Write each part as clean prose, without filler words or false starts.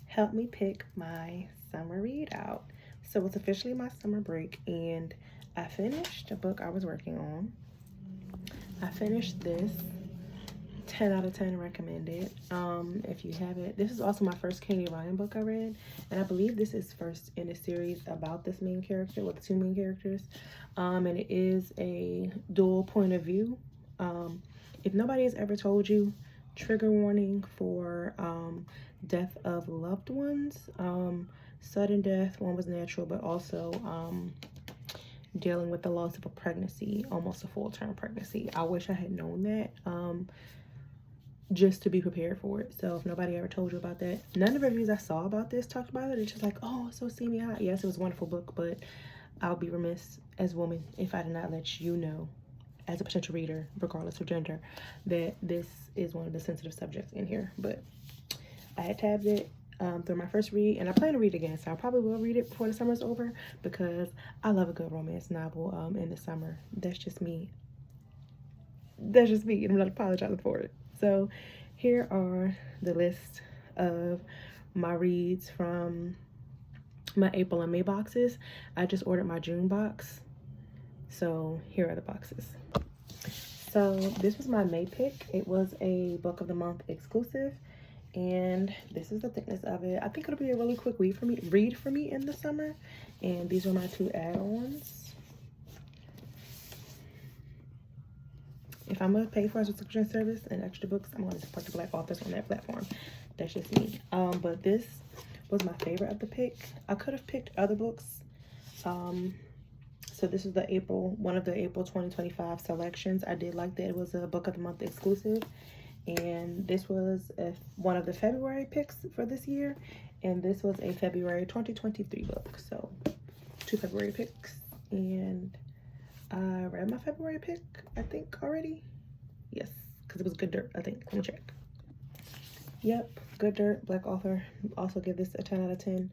help me pick my summer read out. So it's officially my summer break, and I finished a book I was working on. I finished this. 10 out of 10 recommended. If you haven't, this is also my first Katie Ryan book I read, and I believe this is first in a series about this main character with two main characters. And it is a dual point of view. If nobody has ever told you, trigger warning for death of loved ones. Sudden death, one was natural, but also dealing with the loss of a pregnancy, almost a full-term pregnancy. I wish I had known that. Just to be prepared for it. So if nobody ever told you about that, none of the reviews I saw about this talked about it. It's just like, oh, so see me out. Yes, it was a wonderful book, but I'll be remiss as a woman if I did not let you know, as a potential reader, regardless of gender, that this is one of the sensitive subjects in here. But I had tabbed it through my first read, and I plan to read it again, so I probably will read it before the summer's over, because I love a good romance novel in the summer. That's just me. That's just me, and I'm not apologizing for it. So here are the list of my reads from my April and May boxes. I just ordered my June box. So here are the boxes. So this was my May pick. It was a book of the month exclusive. And this is the thickness of it. I think it'll be a really quick read for me in the summer. And these are my two add-ons. If I'm gonna pay for a subscription service and extra books, I'm gonna support the Black authors on that platform. That's just me. But this was my favorite of the pick. I could have picked other books. So this is one of the April 2025 selections. I did like that it was a book of the month exclusive. And this was one of the February picks for this year. And this was a February 2023 book. So 2 February picks. And I read my February pick, I think, already. Yes, because it was Good Dirt, I think. Let me check. Yep, Good Dirt, Black author. Also give this a 10 out of 10.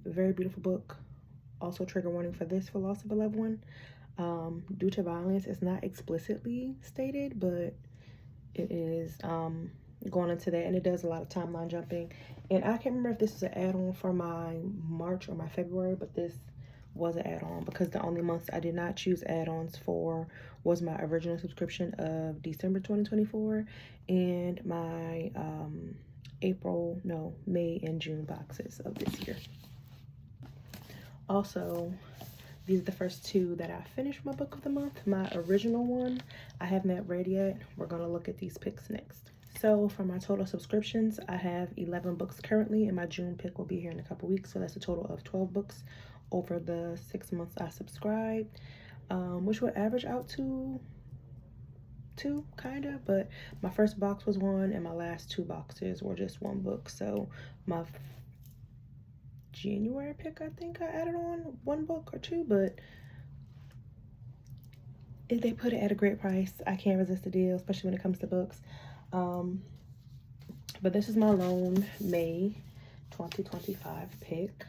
Very beautiful book. Also trigger warning for this, for loss of a loved one. Due to violence, it's not explicitly stated, but it is going into that, and it does a lot of timeline jumping. And I can't remember if this is an add-on for my March or my February, but this was an add-on, because the only months I did not choose add-ons for was my original subscription of December 2024 and my May and June boxes of this year. Also, these are the first two that I finished my book of the month. My original one I have not read yet. We're going to look at these picks next. So for my total subscriptions, I have 11 books currently, and my June pick will be here in a couple weeks. So that's a total of 12 books over the 6 months I subscribed, which would average out to 2, kind of. But my first box was 1, and my last 2 boxes were just 1 book. So my January pick, I think I added on 1 book or 2, but if they put it at a great price, I can't resist the deal, especially when it comes to books. But this is my lone May 2025 pick.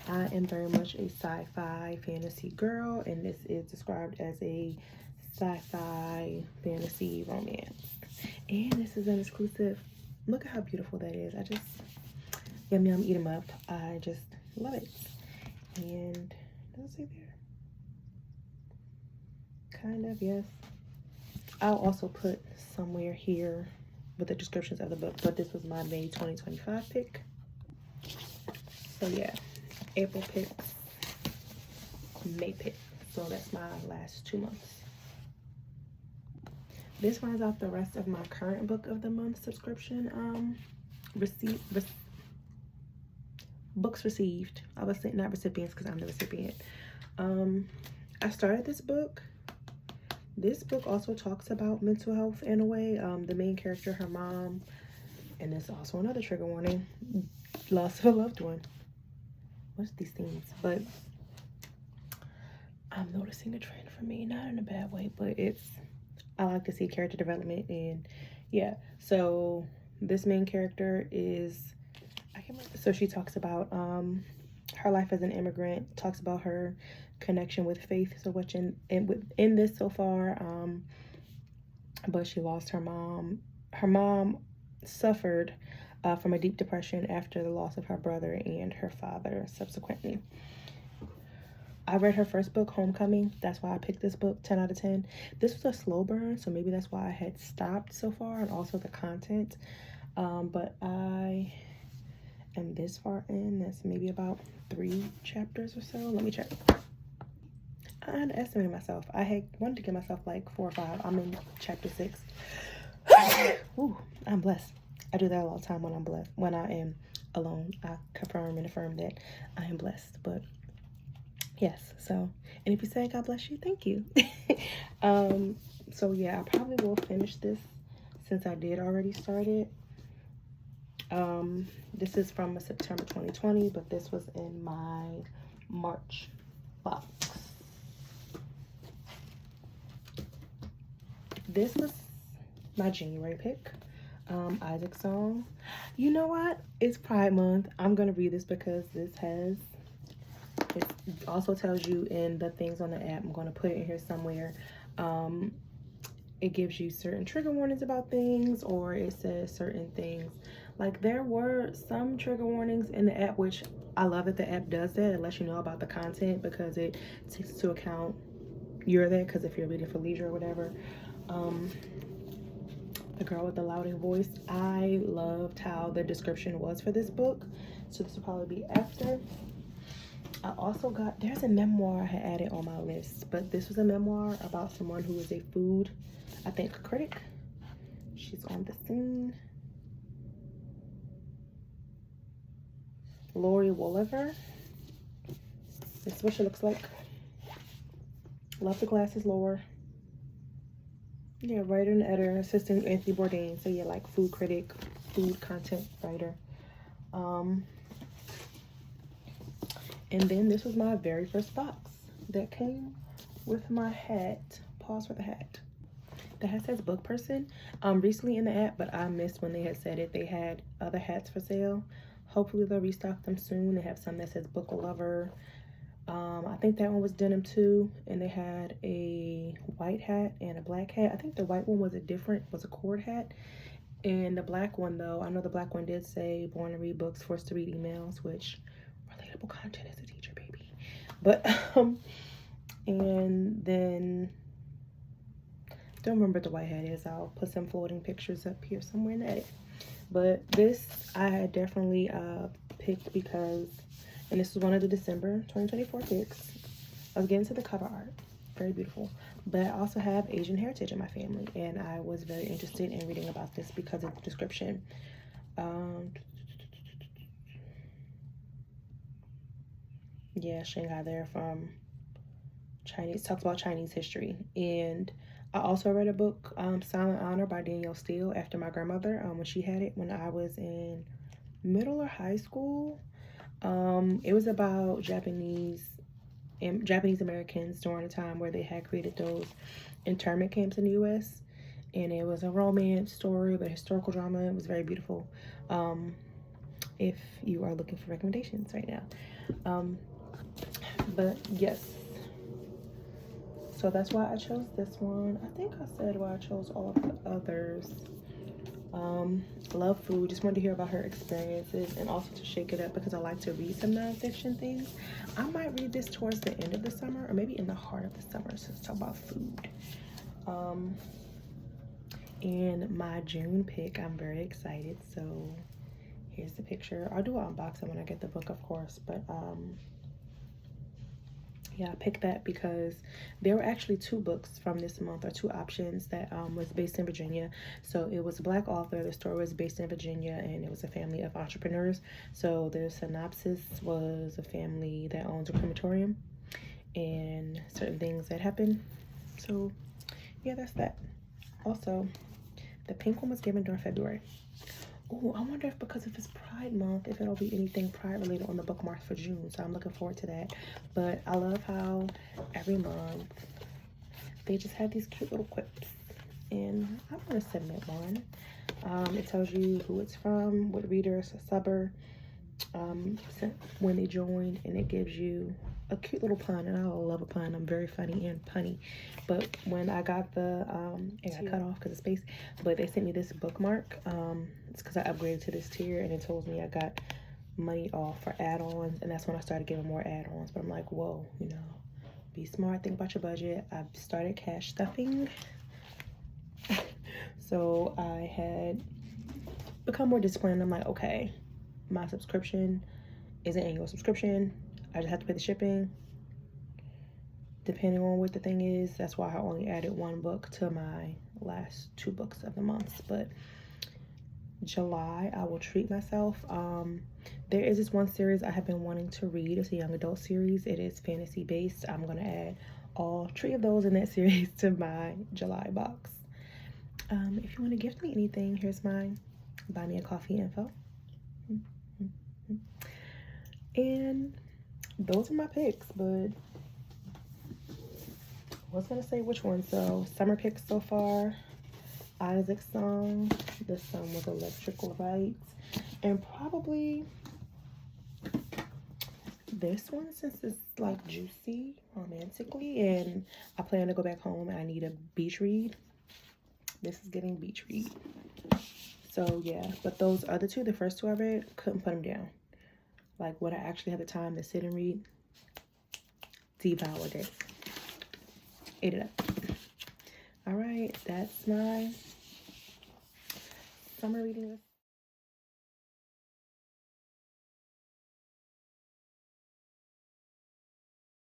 I am very much a sci-fi fantasy girl, and this is described as a sci-fi fantasy romance. And this is an exclusive. Look at how beautiful that is. I just, yum yum, eat them up. I just love it. And does it say there? Kind of, yes. I'll also put somewhere here with the descriptions of the book, but this was my May 2025 pick. So yeah, April picks, May pick. So that's my last 2 months. This runs out the rest of my current book of the month subscription books received. I was saying not recipients, because I'm the recipient. I started this book. This book also talks about mental health in a way. The main character, her mom, and there's also another trigger warning, loss of a loved one. What's these things? But I'm noticing a trend for me, not in a bad way, but I like to see character development. And yeah, so this main character is, I can't remember. So she talks about her life as an immigrant, talks about her connection with faith so much in this so far, but she lost her mom. Her mom suffered from a deep depression after the loss of her brother and her father subsequently. I read her first book, Homecoming. That's why I picked this book, 10 out of 10. This was a slow burn, so maybe that's why I had stopped so far, and also the content. But I am this far in. That's maybe about 3 chapters or so. Let me check. I underestimated myself. I had wanted to give myself like 4 or 5. I'm in chapter 6. Ooh, I'm blessed. I do that a lot of time when I'm blessed. When I am alone, I confirm and affirm that I am blessed. But yes, so, and if you say God bless you, thank you. So yeah, I probably will finish this since I did already start it. This is from September 2020, but this was in my March box. This was my January pick, Isaac Song. You know what? It's Pride Month. I'm gonna read this because this has, it also tells you in the things on the app. I'm gonna put it in here somewhere. It gives you certain trigger warnings about things, or it says certain things. Like there were some trigger warnings in the app, which I love that the app does that. It lets you know about the content because it takes into account you're there, because if you're reading for leisure or whatever. The Girl with the Louding Voice. I loved how the description was for this book, so this will probably be after. I also got, there's a memoir I had added on my list, but this was a memoir about someone who is a food, I think, critic. She's on the scene. Lori Wolliver. This is what she looks like. Love the glasses, Laura. Yeah, writer and editor, assistant Anthony Bourdain. So yeah, like food critic, food content writer. And then this was my very first box that came with my hat. Pause for the hat. The hat says book person. Recently in the app, but I missed when they had said it. They had other hats for sale. Hopefully they'll restock them soon. They have some that says book lover. I think that one was denim too, and they had a white hat and a black hat. I think the white one was a cord hat, and the black one, though, I know the black one did say born to read books, forced to read emails, which relatable content as a teacher, baby. But and then don't remember what the white hat is. I'll put some floating pictures up here somewhere in the edit. But this I had definitely picked because, and this was one of the December 2024 picks. I was getting to the cover art. Very beautiful. But I also have Asian heritage in my family, and I was very interested in reading about this because of the description. Yeah, Shanghai there from Chinese, talks about Chinese history. And I also read a book, Silent Honor by Danielle Steele, after my grandmother, when she had it when I was in middle or high school. It was about Japanese Americans during a time where they had created those internment camps in the U.S. And it was a romance story, but historical drama. It was very beautiful. If you are looking for recommendations right now. But yes. So that's why I chose this one. I think I said why I chose all of the others. Love food. Just wanted to hear about her experiences, and also to shake it up because I like to read some nonfiction things. I might read this towards the end of the summer, or maybe in the heart of the summer, so let's talk about food. And my June pick, I'm very excited. So here's the picture. I'll do an unboxing when I get the book, of course, but yeah, I picked that because there were actually 2 books from this month, or 2 options that was based in Virginia. So it was a Black author, the story was based in Virginia, and it was a family of entrepreneurs. So the synopsis was a family that owns a crematorium and certain things that happen. So yeah, that's that. Also, the pink one was given during February. Oh, I wonder if because of it's Pride Month, if it'll be anything Pride related on the bookmarks for June. So I'm looking forward to that. But I love how every month they just have these cute little quips. And I'm going to submit one. It tells you who it's from, what readers, subber, when they joined, and it gives you a cute little pun. And I love a pun. I'm very funny and punny. But when I got the, it got cut off because of space, but they sent me this bookmark. months because I upgraded to this tier, and it told me I got money off for add-ons, and that's when I started giving more add-ons. But I'm like, whoa, you know, be smart, think about your budget. I started cash stuffing. So I had become more disciplined. I'm like, okay, my subscription is an annual subscription. I just have to pay the shipping depending on what the thing is. That's why I only added 1 book to my last 2 books of the month. But July, I will treat myself. There is this one series I have been wanting to read. It's a young adult series. It is fantasy based. I'm gonna add all 3 of those in that series to my July box. If you want to gift me anything, here's my buy me a coffee info. And those are my picks, but I was gonna say which one. So summer picks so far: Isaac's Song, The Sun with Electrical Lights, and probably this one, since it's like juicy romantically and I plan to go back home and I need a beach read. This is getting beach read. So yeah, but those other 2, the first 2 I read, couldn't put them down. Like, would I actually have the time to sit and read? Devoured it. Ate it up. All right, that's my summer reading list.